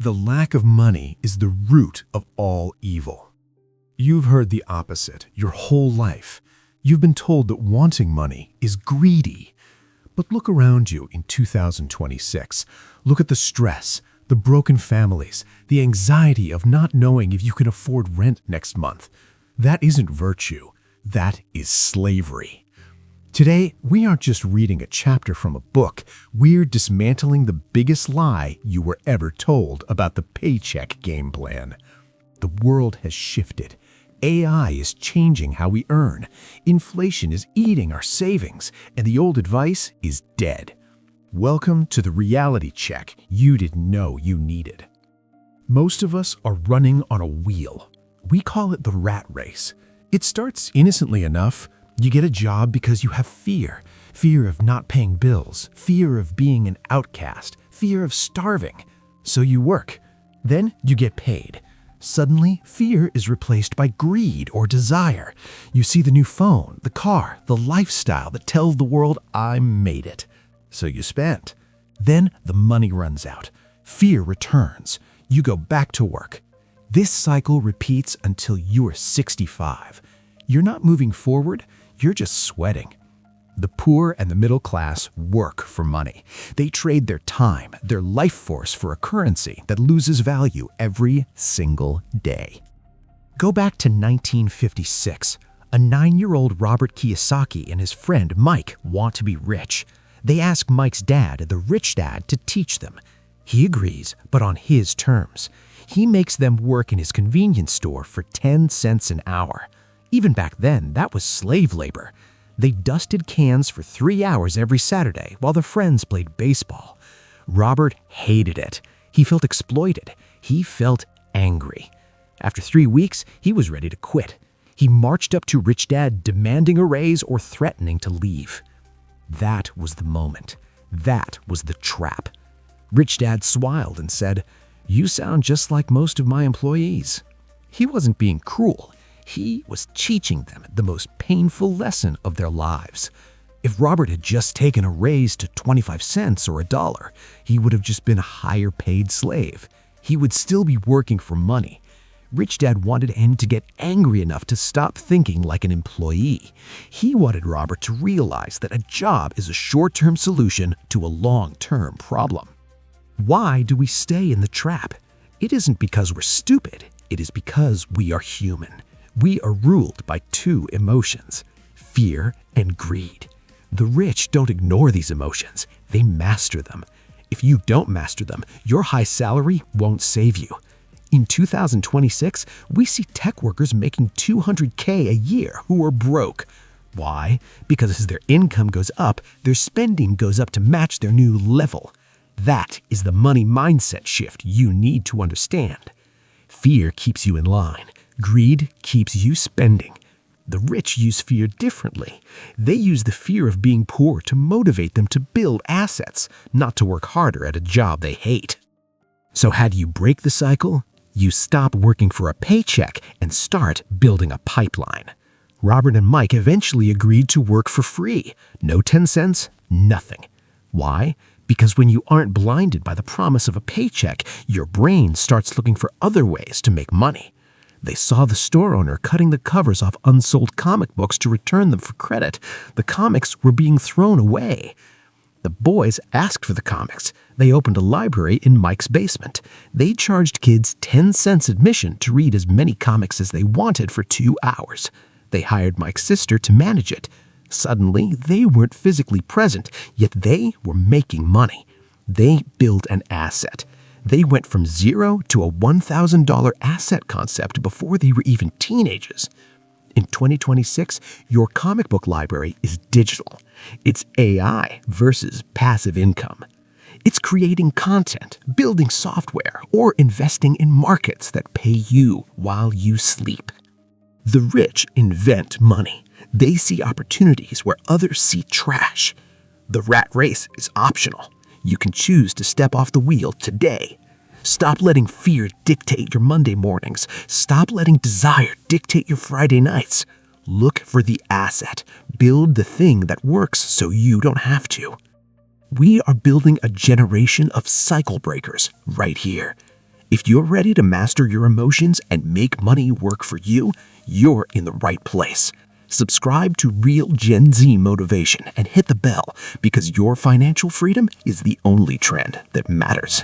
The lack of money is the root of all evil. You've heard the opposite your whole life. You've been told that wanting money is greedy. But look around you in 2026. Look at the stress, the broken families, the anxiety of not knowing if you can afford rent next month. That isn't virtue. That is slavery. Today, we aren't just reading a chapter from a book. We're dismantling the biggest lie you were ever told about the paycheck game plan. The world has shifted. AI is changing how we earn. Inflation is eating our savings, and the old advice is dead. Welcome to the reality check you didn't know you needed. Most of us are running on a wheel. We call it the rat race. It starts innocently enough. You get a job because you have fear. Fear of not paying bills, fear of being an outcast, fear of starving. So you work. Then you get paid. Suddenly, fear is replaced by greed or desire. You see the new phone, the car, the lifestyle that tells the world, I made it. So you spend. Then the money runs out. Fear returns. You go back to work. This cycle repeats until you are 65. You're not moving forward, you're just sweating. The poor and the middle class work for money. They trade their time, their life force for a currency that loses value every single day. Go back to 1956. A 9-year-old Robert Kiyosaki and his friend Mike want to be rich. They ask Mike's dad, the rich dad, to teach them. He agrees, but on his terms. He makes them work in his convenience store for 10 cents an hour. Even back then, that was slave labor. They dusted cans for 3 hours every Saturday while their friends played baseball. Robert hated it. He felt exploited. He felt angry. After 3 weeks, he was ready to quit. He marched up to Rich Dad demanding a raise or threatening to leave. That was the moment. That was the trap. Rich Dad smiled and said, "You sound just like most of my employees." He wasn't being cruel. He was teaching them the most painful lesson of their lives. If Robert had just taken a raise to 25 cents or $1, he would have just been a higher paid slave. He would still be working for money. Rich Dad wanted him to get angry enough to stop thinking like an employee. He wanted Robert to realize that a job is a short-term solution to a long-term problem. Why do we stay in the trap? It isn't because we're stupid. It is because we are human. We are ruled by two emotions, fear and greed. The rich don't ignore these emotions. They master them. If you don't master them, your high salary won't save you. In 2026, we see tech workers making $200K a year who are broke. Why? Because as their income goes up, their spending goes up to match their new level. That is the money mindset shift you need to understand. Fear keeps you in line. Greed keeps you spending. The rich use fear differently. They use the fear of being poor to motivate them to build assets, not to work harder at a job they hate. So how do you break the cycle? You stop working for a paycheck and start building a pipeline. Robert and Mike eventually agreed to work for free. No 10 cents, nothing. Why? Because when you aren't blinded by the promise of a paycheck, your brain starts looking for other ways to make money. They saw the store owner cutting the covers off unsold comic books to return them for credit. The comics were being thrown away. The boys asked for the comics. They opened a library in Mike's basement. They charged kids 10 cents admission to read as many comics as they wanted for 2 hours. They hired Mike's sister to manage it. Suddenly, they weren't physically present, yet they were making money. They built an asset. They went from zero to a $1,000 asset concept before they were even teenagers. In 2026, your comic book library is digital. It's AI versus passive income. It's creating content, building software, or investing in markets that pay you while you sleep. The rich invent money. They see opportunities where others see trash. The rat race is optional. You can choose to step off the wheel today. Stop letting fear dictate your Monday mornings. Stop letting desire dictate your Friday nights. Look for the asset. Build the thing that works so you don't have to. We are building a generation of cycle breakers right here. If you're ready to master your emotions and make money work for you, you're in the right place. Subscribe to Real Gen Z Motivation and hit the bell because your financial freedom is the only trend that matters.